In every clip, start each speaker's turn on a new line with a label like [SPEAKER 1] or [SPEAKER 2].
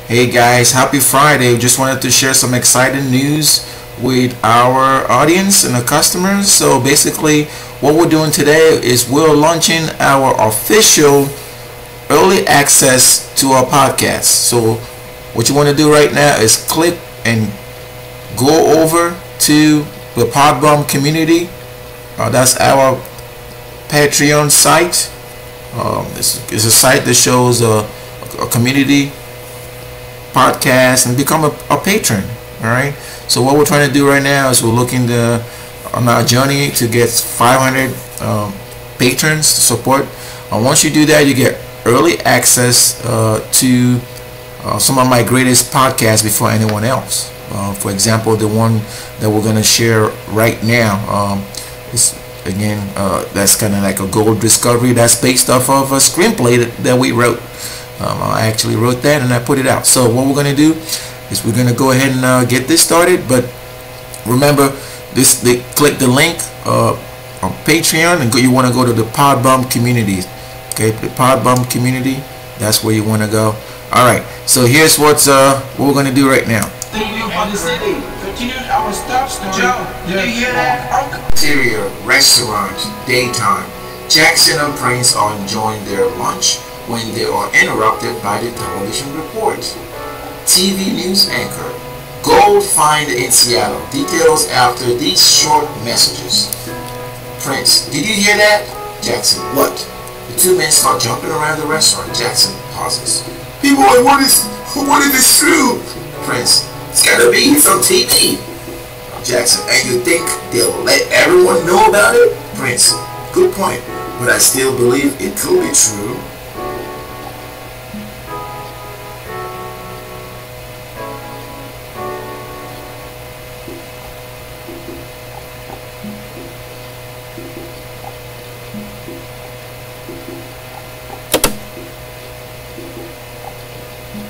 [SPEAKER 1] Hey guys, happy Friday. Just wanted to share some exciting news with our audience and the customers. So basically what we're doing today is we're launching our official early access to our podcast. So what you want to do right now is click and go over to the Podbomb community. That's our Patreon site. It's a site that shows a community podcast and become a patron. All right, so what we're trying to do right now is we're looking on our journey to get 500 patrons to support. Once you do that, you get early access to some of my greatest podcasts before anyone else. For example, the one that we're going to share right now is again that's kind of like a gold discovery that's based off of a screenplay that we wrote. I actually wrote that and I put it out. So what we're going to do is we're going to go ahead and get this started. But remember, click the link on Patreon and you want to go to the Podbomb community. Okay, the Podbomb community, that's where you want to go. Alright, so here's what we're going to do right now.
[SPEAKER 2] The city continued our stop story. Joe, did you hear that?
[SPEAKER 1] Interior restaurant, daytime. Jackson and Prince are enjoying their lunch when they are interrupted by the television report. TV news anchor. Gold find in Seattle. Details after these short messages. Prince, did you hear that? Jackson, what? The two men start jumping around the restaurant. Jackson pauses. People, what is this true? Prince, it's gotta be, it's on TV. Jackson, and you think they'll let everyone know about it? Prince, good point, but I still believe it could be true.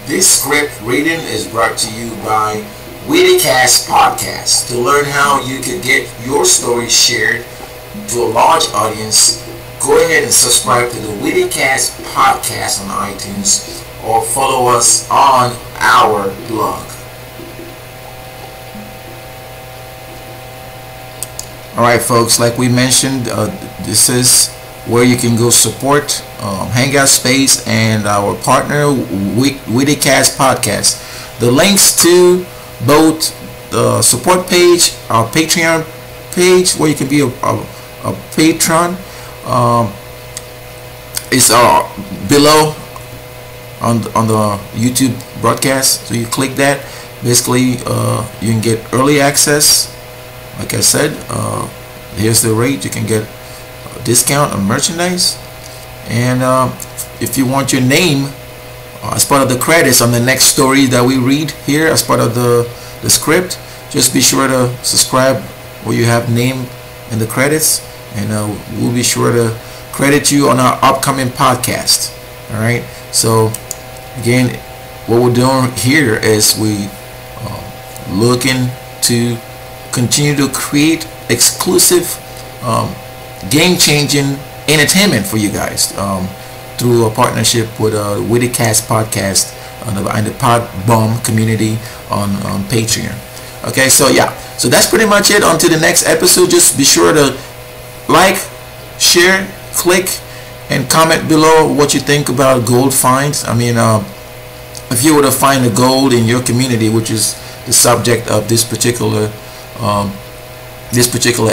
[SPEAKER 1] This script reading is brought to you by WittyCast Podcast. To learn how you can get your story shared to a large audience, go ahead and subscribe to the WittyCast Podcast on iTunes or follow us on our blog. Alright folks, like we mentioned, this is where you can go support Hangout Space and our partner WittyCast Podcast. The links to both the support page, our Patreon page where you can be a patron, is below on the YouTube broadcast. So you click that, basically you can get early access. Like I said, here's the rate. You can get discount on merchandise, and if you want your name as part of the credits on the next story that we read here as part of the script, just be sure to subscribe where you have name in the credits, and we'll be sure to credit you on our upcoming podcast. Alright, so again, what we're doing here is we looking to continue to create exclusive game-changing entertainment for you guys through a partnership with WittyCast Podcast and the Podbomb community on Patreon. Okay, so yeah, so that's pretty much it. On to the next episode. Just be sure to like, share, click, and comment below what you think about gold finds. I mean, if you were to find a gold in your community, which is the subject of this particular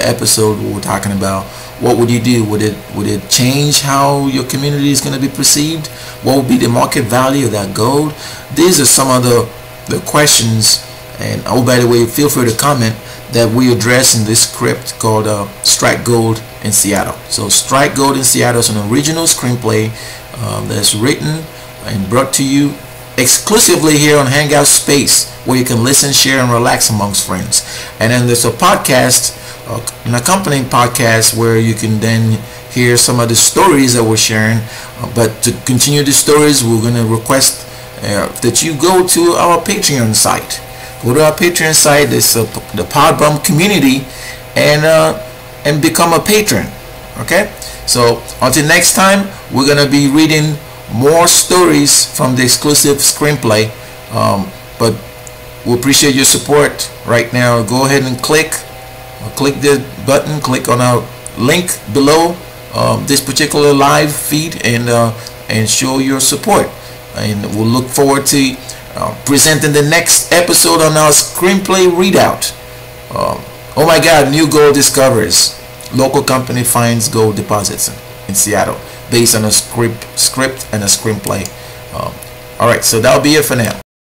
[SPEAKER 1] episode we're talking about, what would you do? Would it change how your community is going to be perceived? What would be the market value of that gold? These are some of the questions, and oh, by the way, feel free to comment, that we address in this script called Strike Gold in Seattle. So Strike Gold in Seattle is an original screenplay that's written and brought to you exclusively here on Hangout Space, where you can listen, share, and relax amongst friends. And then there's a podcast, an accompanying podcast, where you can then hear some of the stories that we're sharing. But to continue the stories, we're going to request that you go to our Patreon site. Go to our Patreon site, it's the Podbomb community, and become a patron. Okay, so until next time, we're going to be reading more stories from the exclusive screenplay But we appreciate your support. Right now, go ahead and click the button, click on our link below this particular live feed, and show your support. And we'll look forward to presenting the next episode on our screenplay readout. Oh my God, new gold discoveries. Local company finds gold deposits in Seattle based on a script and a screenplay. All right, so that'll be it for now.